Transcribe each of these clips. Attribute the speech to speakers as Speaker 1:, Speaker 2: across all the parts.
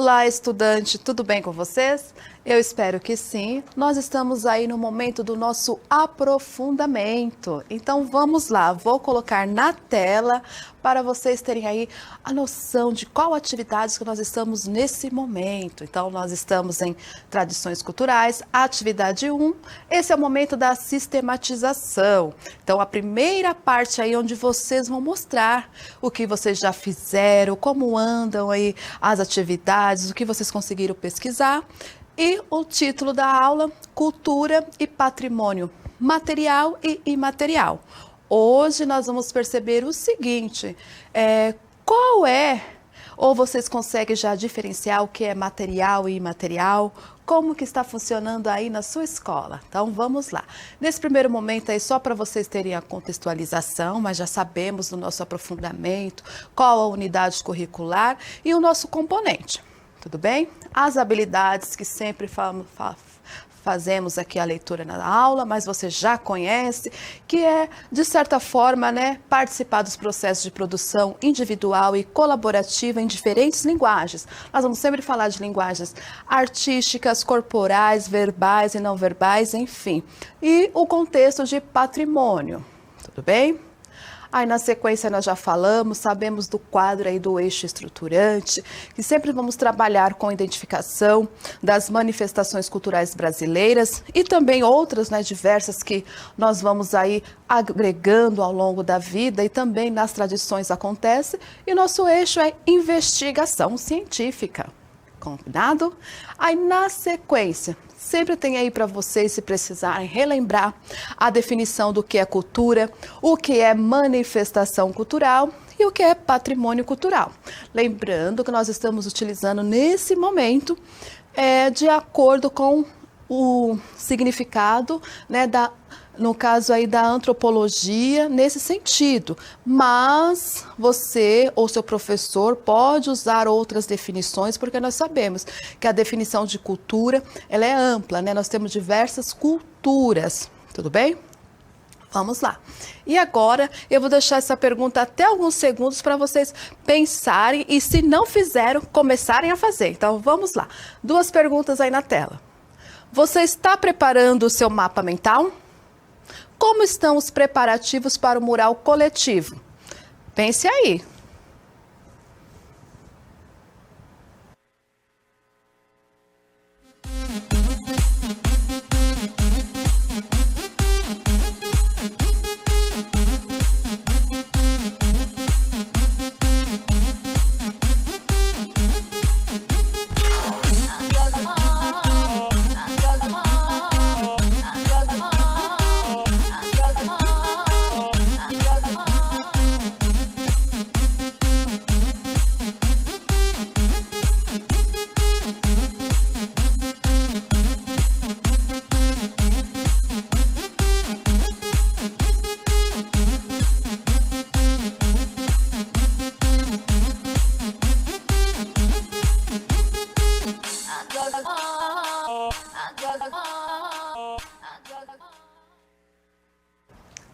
Speaker 1: Olá, estudante, tudo bem com vocês? Eu espero que sim. Nós estamos aí no momento do nosso aprofundamento. Então vamos lá, vou colocar na tela para vocês terem aí a noção de qual atividade que nós estamos nesse momento. Então nós estamos em tradições culturais, atividade 1. Esse é o momento da sistematização. Então a primeira parte aí onde vocês vão mostrar o que vocês já fizeram, como andam aí as atividades, o que vocês conseguiram pesquisar. E o título da aula, Cultura e Patrimônio Material e Imaterial. Hoje nós vamos perceber o seguinte, ou vocês conseguem já diferenciar o que é material e imaterial, como que está funcionando aí na sua escola? Então vamos lá. Nesse primeiro momento aí, só para vocês terem a contextualização, mas já sabemos do nosso aprofundamento, qual a unidade curricular e o nosso componente. Tudo bem? As habilidades que sempre fazemos aqui a leitura na aula, mas você já conhece, que é, de certa forma, participar dos processos de produção individual e colaborativa em diferentes linguagens. Nós vamos sempre falar de linguagens artísticas, corporais, verbais e não verbais, enfim. E o contexto de patrimônio. Tudo bem? Aí na sequência nós já falamos, sabemos do quadro aí do eixo estruturante, que sempre vamos trabalhar com a identificação das manifestações culturais brasileiras e também outras, diversas que nós vamos aí agregando ao longo da vida e também nas tradições acontece. E nosso eixo é investigação científica. Combinado? Aí na sequência, sempre tem aí para vocês, se precisarem, relembrar a definição do que é cultura, o que é manifestação cultural e o que é patrimônio cultural. Lembrando que nós estamos utilizando nesse momento de acordo com o significado no caso aí da antropologia, nesse sentido, mas você ou seu professor pode usar outras definições, porque nós sabemos que a definição de cultura, ela é ampla, Nós temos diversas culturas, tudo bem? Vamos lá. E agora eu vou deixar essa pergunta até alguns segundos para vocês pensarem e, se não fizeram, começarem a fazer. Então vamos lá. 2 perguntas aí na tela. Você está preparando o seu mapa mental? Como estão os preparativos para o mural coletivo? Pense aí.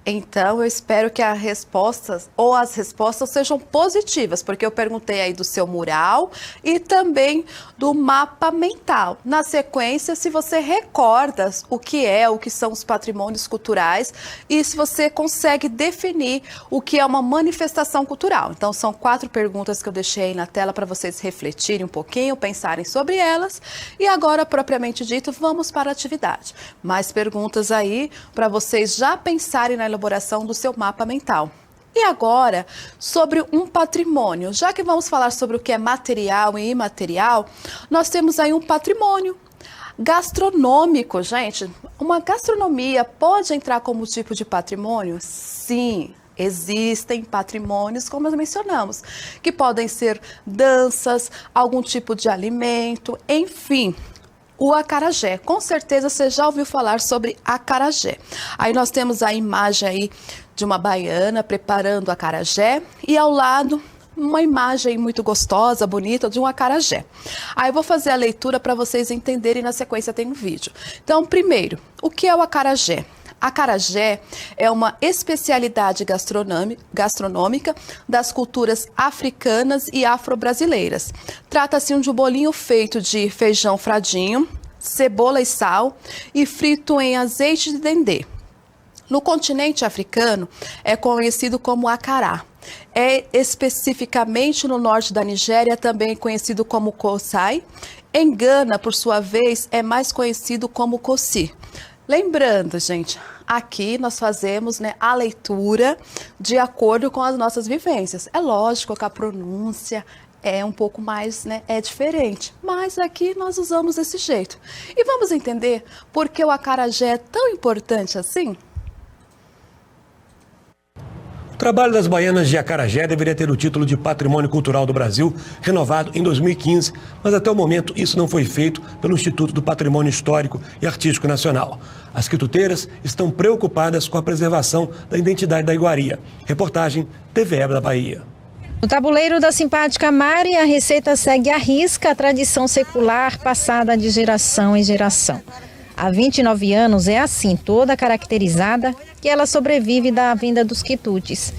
Speaker 1: Então, eu espero que as respostas sejam positivas, porque eu perguntei aí do seu mural e também do mapa mental. Na sequência, se você recorda o que são os patrimônios culturais e se você consegue definir o que é uma manifestação cultural. Então, são 4 perguntas que eu deixei aí na tela para vocês refletirem um pouquinho, pensarem sobre elas. E agora, propriamente dito, vamos para a atividade. Mais perguntas aí para vocês já pensarem na elaboração do seu mapa mental. E agora, sobre um patrimônio. Já que vamos falar sobre o que é material e imaterial, nós temos aí um patrimônio gastronômico, gente. Uma gastronomia pode entrar como tipo de patrimônio? Sim. Existem patrimônios, como nós mencionamos, que podem ser danças, algum tipo de alimento, enfim. O acarajé, com certeza você já ouviu falar sobre acarajé. Aí nós temos a imagem aí de uma baiana preparando o acarajé e ao lado uma imagem muito gostosa, bonita de um acarajé. Aí eu vou fazer a leitura para vocês entenderem, na sequência tem um vídeo. Então, primeiro, o que é o acarajé? Acarajé é uma especialidade gastronômica das culturas africanas e afro-brasileiras. Trata-se de um bolinho feito de feijão fradinho, cebola e sal e frito em azeite de dendê. No continente africano é conhecido como acará. É especificamente no norte da Nigéria também conhecido como kosai. Em Gana, por sua vez, é mais conhecido como kossi. Lembrando, gente, aqui nós fazemos, né, a leitura de acordo com as nossas vivências. É lógico que a pronúncia é um pouco mais, né, é diferente, mas aqui nós usamos desse jeito. E vamos entender por que o acarajé é tão importante assim?
Speaker 2: O trabalho das baianas de acarajé deveria ter o título de Patrimônio Cultural do Brasil, renovado em 2015, mas até o momento isso não foi feito pelo Instituto do Patrimônio Histórico e Artístico Nacional. As quituteiras estão preocupadas com a preservação da identidade da iguaria. Reportagem TVE da Bahia.
Speaker 3: No tabuleiro da simpática Mari, a receita segue à risca a tradição secular passada de geração em geração. Há 29 anos é assim, toda caracterizada, que ela sobrevive da venda dos quitutes.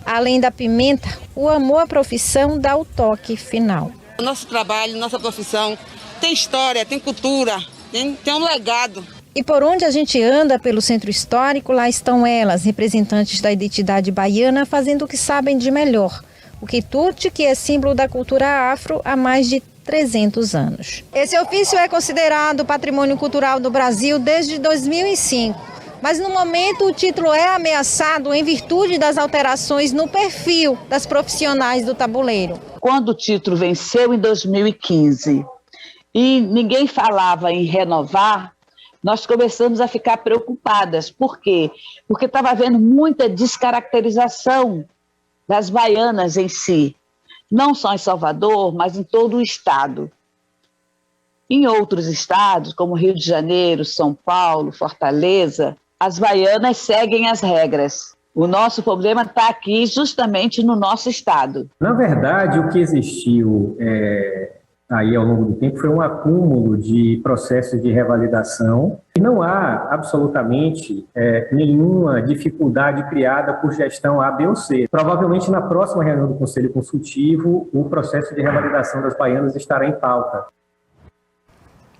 Speaker 3: Além da pimenta, o amor à profissão dá o toque final.
Speaker 4: O nosso trabalho, nossa profissão tem história, tem cultura, tem um legado.
Speaker 3: E por onde a gente anda pelo centro histórico, lá estão elas, representantes da identidade baiana, fazendo o que sabem de melhor. O quitute, que é símbolo da cultura afro há mais de 300 anos. Esse ofício é considerado Patrimônio Cultural do Brasil desde 2005, mas no momento o título é ameaçado em virtude das alterações no perfil das profissionais do tabuleiro.
Speaker 5: Quando o título venceu em 2015 e ninguém falava em renovar, nós começamos a ficar preocupadas. Por quê? Porque estava havendo muita descaracterização das baianas em si. Não só em Salvador, mas em todo o estado. Em outros estados, como Rio de Janeiro, São Paulo, Fortaleza, as baianas seguem as regras. O nosso problema está aqui justamente no nosso estado.
Speaker 6: Na verdade, o que existiu aí ao longo do tempo foi um acúmulo de processos de revalidação. E não há absolutamente nenhuma dificuldade criada por gestão A, B ou C. Provavelmente na próxima reunião do Conselho Consultivo, o processo de revalidação das baianas estará em pauta.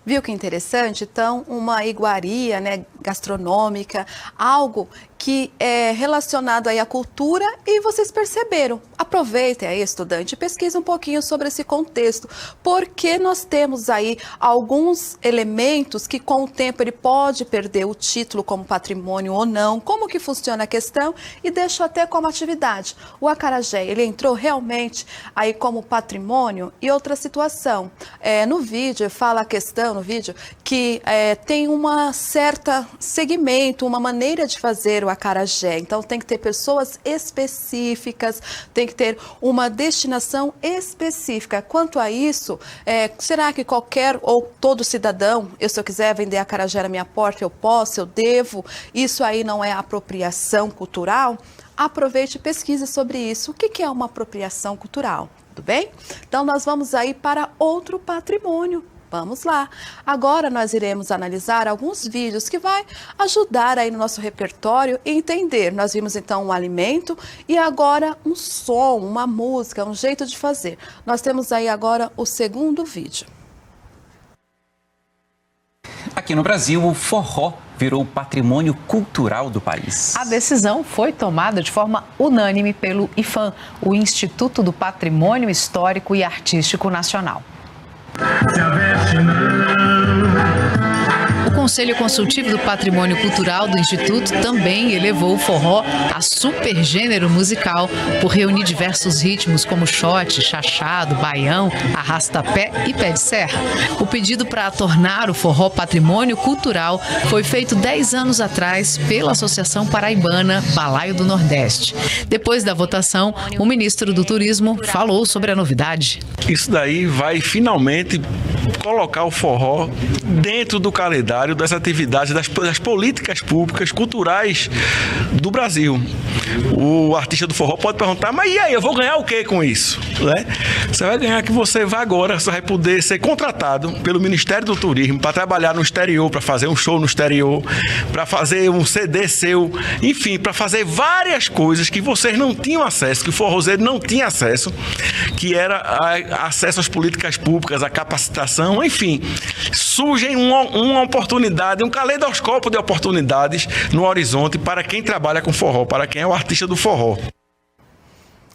Speaker 1: Viu que interessante? Então, uma iguaria, né, gastronômica, algo que é relacionado aí à cultura e vocês perceberam. Aproveitem aí, estudante, e pesquisem um pouquinho sobre esse contexto, porque nós temos aí alguns elementos que com o tempo ele pode perder o título como patrimônio ou não, como que funciona a questão e deixo até como atividade. O acarajé, ele entrou realmente aí como patrimônio e outra situação. No vídeo, fala a questão, no vídeo, que tem uma certa segmento, uma maneira de fazer o acarajé. Então tem que ter pessoas específicas, tem que ter uma destinação específica. Quanto a isso, será que qualquer ou todo cidadão, se eu quiser vender acarajé na minha porta, eu posso, eu devo? Isso aí não é apropriação cultural? Aproveite e pesquise sobre isso. O que é uma apropriação cultural? Tudo bem? Então nós vamos aí para outro patrimônio. Vamos lá. Agora nós iremos analisar alguns vídeos que vai ajudar aí no nosso repertório e entender. Nós vimos então um alimento e agora um som, uma música, um jeito de fazer. Nós temos aí agora o segundo vídeo.
Speaker 7: Aqui no Brasil, o forró virou patrimônio cultural do país.
Speaker 8: A decisão foi tomada de forma unânime pelo IPHAN, o Instituto do Patrimônio Histórico e Artístico Nacional. O Conselho Consultivo do Patrimônio Cultural do Instituto também elevou o forró a supergênero musical por reunir diversos ritmos como xote, chachado, baião, arrasta-pé e pé de serra. O pedido para tornar o forró patrimônio cultural foi feito 10 anos atrás pela Associação Paraibana Balaio do Nordeste. Depois da votação, o ministro do Turismo falou sobre a novidade.
Speaker 9: Isso daí vai finalmente colocar o forró dentro do calendário das atividades, das políticas públicas, culturais do Brasil. O artista do forró pode perguntar, mas e aí, eu vou ganhar o que com isso? Né? Você vai ganhar que você vai agora, você vai poder ser contratado pelo Ministério do Turismo para trabalhar no exterior, para fazer um show no exterior, para fazer um CD seu, enfim, para fazer várias coisas que vocês não tinham acesso, que o forrozeiro não tinha acesso, que era acesso às políticas públicas, à capacitação, enfim. Surgem uma oportunidade, um caleidoscópio de oportunidades no horizonte para quem trabalha com forró, para quem é o artista do forró.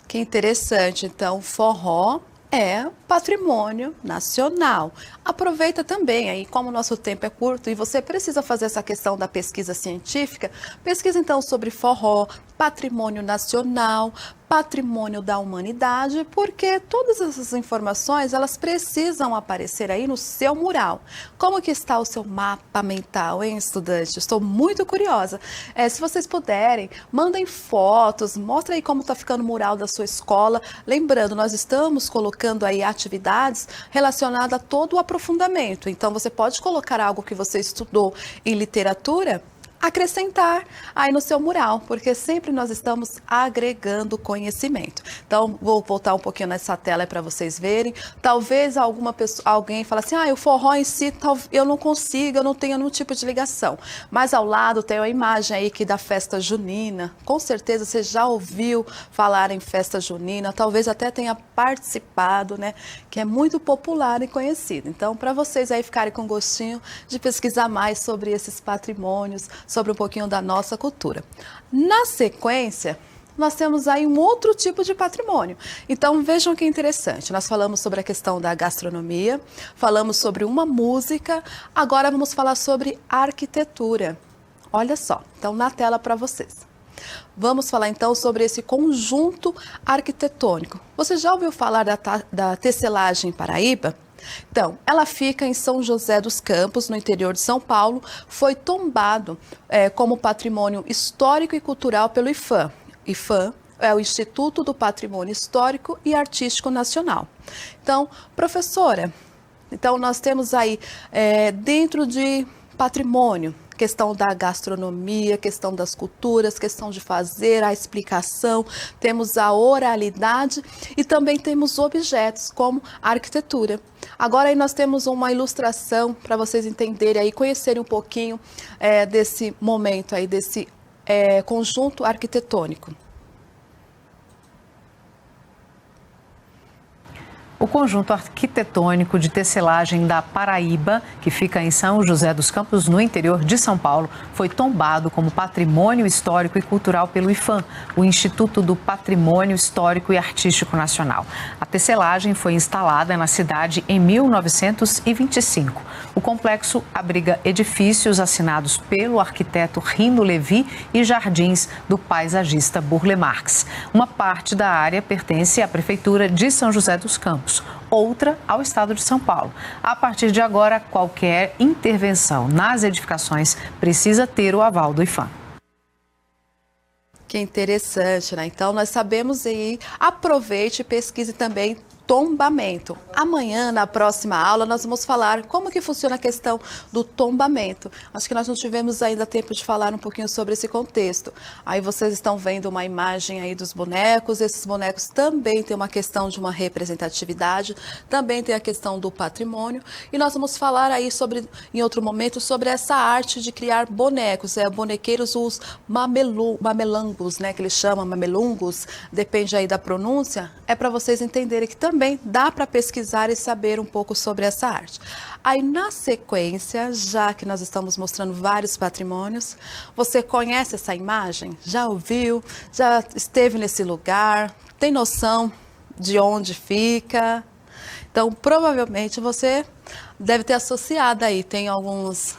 Speaker 1: Que interessante. Então, forró é patrimônio nacional. Aproveita também aí, como o nosso tempo é curto e você precisa fazer essa questão da pesquisa científica, pesquisa então sobre forró, patrimônio nacional, patrimônio da humanidade, porque todas essas informações, elas precisam aparecer aí no seu mural. Como que está o seu mapa mental, hein, estudante? Estou muito curiosa. Se vocês puderem, mandem fotos, mostra aí como está ficando o mural da sua escola. Lembrando, nós estamos colocando aí atividades relacionadas a todo o aprofundamento. Então, você pode colocar algo que você estudou em literatura, acrescentar aí no seu mural, porque sempre nós estamos agregando conhecimento. Então, vou voltar um pouquinho nessa tela para vocês verem. Talvez alguém fale assim, o forró em si, eu não consigo, eu não tenho nenhum tipo de ligação. Mas ao lado tem a imagem aí que da festa junina. Com certeza você já ouviu falar em festa junina, talvez até tenha participado, né? Que é muito popular e conhecido. Então, para vocês aí ficarem com gostinho de pesquisar mais sobre esses patrimônios, sobre um pouquinho da nossa cultura. Na sequência, nós temos aí um outro tipo de patrimônio. Então, vejam que interessante. Nós falamos sobre a questão da gastronomia, falamos sobre uma música, agora vamos falar sobre arquitetura. Olha só, então na tela para vocês. Vamos falar então sobre esse conjunto arquitetônico. Você já ouviu falar da tecelagem Paraíba? Então, ela fica em São José dos Campos, no interior de São Paulo, foi tombado como patrimônio histórico e cultural pelo IPHAN. IPHAN é o Instituto do Patrimônio Histórico e Artístico Nacional. Então, professora, então nós temos aí dentro de patrimônio, questão da gastronomia, questão das culturas, questão de fazer a explicação, temos a oralidade e também temos objetos como a arquitetura. Agora aí nós temos uma ilustração para vocês entenderem aí, conhecerem um pouquinho desse momento aí, desse conjunto arquitetônico.
Speaker 8: O conjunto arquitetônico de tecelagem da Paraíba, que fica em São José dos Campos, no interior de São Paulo, foi tombado como patrimônio histórico e cultural pelo IPHAN, o Instituto do Patrimônio Histórico e Artístico Nacional. A tecelagem foi instalada na cidade em 1925. O complexo abriga edifícios assinados pelo arquiteto Rino Levi e jardins do paisagista Burle Marx. Uma parte da área pertence à Prefeitura de São José dos Campos, outra ao Estado de São Paulo. A partir de agora, qualquer intervenção nas edificações precisa ter o aval do IPHAN.
Speaker 1: Que interessante, né? Então, nós sabemos aí, aproveite e pesquise também tombamento. Amanhã, na próxima aula, nós vamos falar como que funciona a questão do tombamento. Acho que nós não tivemos ainda tempo de falar um pouquinho sobre esse contexto. Aí vocês estão vendo uma imagem aí dos bonecos. Esses bonecos também têm uma questão de uma representatividade, também tem a questão do patrimônio. E nós vamos falar aí em outro momento sobre essa arte de criar bonecos, bonequeiros, os mamelangos, né, que eles chamam mamelungos, depende aí da pronúncia. É para vocês entenderem que também dá para pesquisar e saber um pouco sobre essa arte. Aí, na sequência, já que nós estamos mostrando vários patrimônios, você conhece essa imagem? Já ouviu? Já esteve nesse lugar? Tem noção de onde fica? Então, provavelmente você deve ter associado aí. Tem alguns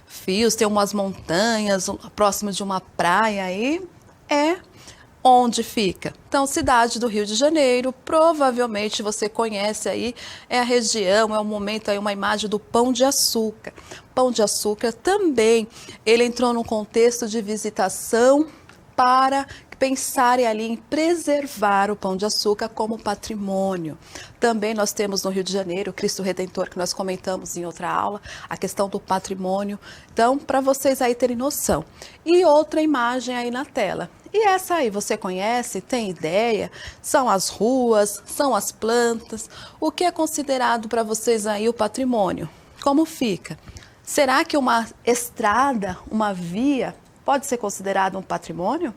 Speaker 1: fios, tem umas montanhas próximo de uma praia aí. Onde fica? Então, cidade do Rio de Janeiro, provavelmente você conhece aí, a região, o momento aí, uma imagem do Pão de Açúcar. Pão de Açúcar também, ele entrou num contexto de visitação para pensarem ali em preservar o Pão de Açúcar como patrimônio. Também nós temos no Rio de Janeiro o Cristo Redentor, que nós comentamos em outra aula, a questão do patrimônio. Então, para vocês aí terem noção. E outra imagem aí na tela. E essa aí, você conhece, tem ideia? São as ruas, são as plantas. O que é considerado para vocês aí o patrimônio? Como fica? Será que uma estrada, uma via, pode ser considerado um patrimônio?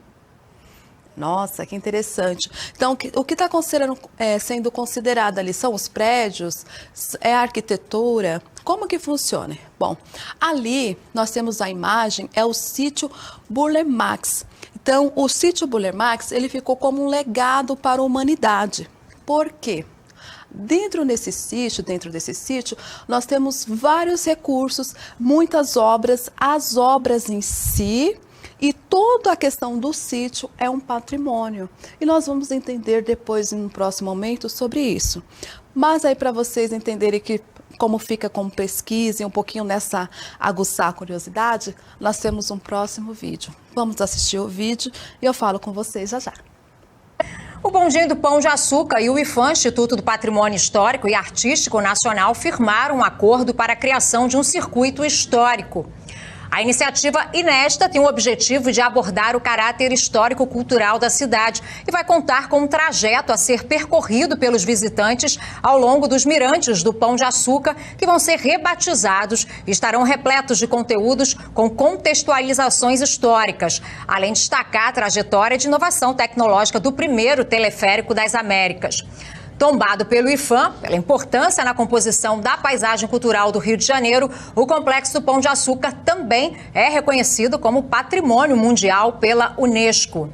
Speaker 1: Nossa, que interessante. Então, o que está sendo considerado ali são os prédios, é a arquitetura, como que funciona? Bom, ali nós temos a imagem, é o sítio Burle Marx. Então, o sítio Burle Marx, ele ficou como um legado para a humanidade. Por quê? Dentro desse sítio, nós temos vários recursos, muitas obras, as obras em si, e toda a questão do sítio é um patrimônio. E nós vamos entender depois, no próximo momento, sobre isso. Mas aí, para vocês entenderem como fica com pesquisa e um pouquinho nessa aguçar a curiosidade, nós temos um próximo vídeo. Vamos assistir o vídeo e eu falo com vocês já já.
Speaker 10: O Bondinho do Pão de Açúcar e o IPHAN, Instituto do Patrimônio Histórico e Artístico Nacional, firmaram um acordo para a criação de um circuito histórico. A iniciativa inédita tem o objetivo de abordar o caráter histórico-cultural da cidade e vai contar com um trajeto a ser percorrido pelos visitantes ao longo dos mirantes do Pão de Açúcar, que vão ser rebatizados e estarão repletos de conteúdos com contextualizações históricas, além de destacar a trajetória de inovação tecnológica do primeiro teleférico das Américas. Tombado pelo IPHAN, pela importância na composição da paisagem cultural do Rio de Janeiro, o Complexo do Pão de Açúcar também é reconhecido como Patrimônio Mundial pela Unesco.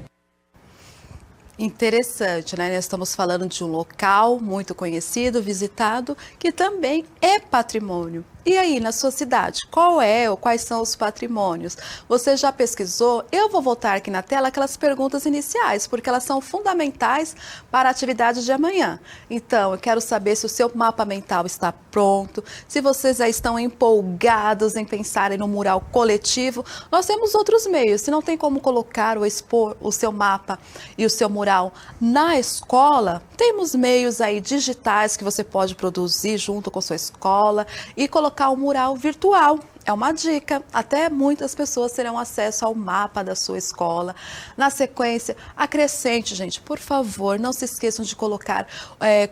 Speaker 1: Interessante, né? Nós estamos falando de um local muito conhecido, visitado, que também é patrimônio. E aí, na sua cidade, quais são os patrimônios? Você já pesquisou? Eu vou voltar aqui na tela aquelas perguntas iniciais, porque elas são fundamentais para a atividade de amanhã. Então, eu quero saber se o seu mapa mental está pronto, se vocês já estão empolgados em pensarem no mural coletivo. Nós temos outros meios, se não tem como colocar ou expor o seu mapa e o seu mural na escola, temos meios aí digitais que você pode produzir junto com sua escola e colocar o mural virtual. É uma dica, até muitas pessoas terão acesso ao mapa da sua escola. Na sequência, acrescente, gente, por favor, não se esqueçam de colocar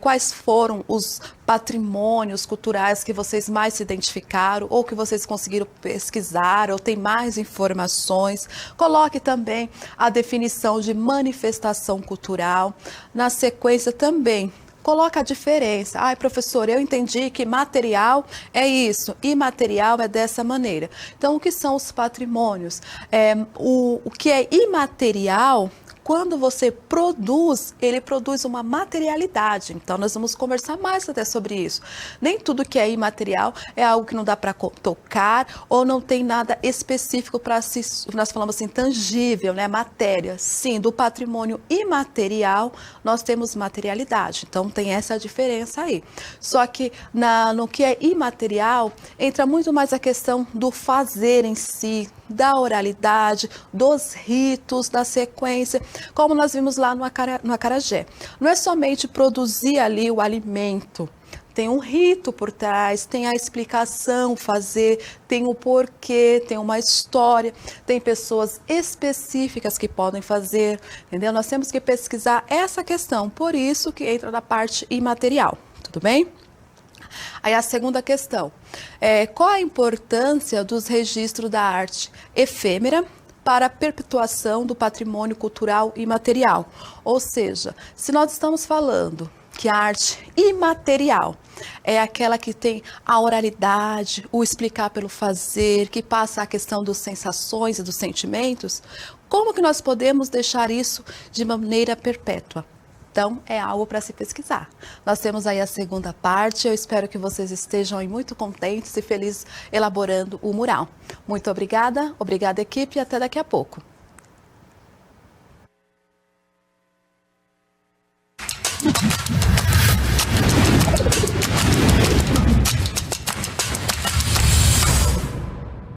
Speaker 1: quais foram os patrimônios culturais que vocês mais se identificaram ou que vocês conseguiram pesquisar ou tem mais informações. Coloque também a definição de manifestação cultural. Na sequência também, coloca a diferença. Ai, professor, eu entendi que material é isso, imaterial é dessa maneira. Então, o que são os patrimônios? O que é imaterial, quando você produz, ele produz uma materialidade. Então, nós vamos conversar mais até sobre isso. Nem tudo que é imaterial é algo que não dá para tocar ou não tem nada específico para nós falamos assim, tangível, né? Matéria. Sim, do patrimônio imaterial, nós temos materialidade. Então, tem essa diferença aí. Só que no que é imaterial, entra muito mais a questão do fazer em si, da oralidade, dos ritos, da sequência, como nós vimos lá no acarajé. Não é somente produzir ali o alimento, tem um rito por trás, tem a explicação, fazer, tem o porquê, tem uma história, tem pessoas específicas que podem fazer, entendeu? Nós temos que pesquisar essa questão, por isso que entra na parte imaterial, tudo bem? Aí a segunda questão, qual a importância dos registros da arte efêmera para a perpetuação do patrimônio cultural imaterial? Ou seja, se nós estamos falando que a arte imaterial é aquela que tem a oralidade, o explicar pelo fazer, que passa a questão das sensações e dos sentimentos, como que nós podemos deixar isso de maneira perpétua? Então, é algo para se pesquisar. Nós temos aí a segunda parte. Eu espero que vocês estejam aí muito contentes e felizes elaborando o mural. Muito obrigada, equipe, e até daqui a pouco.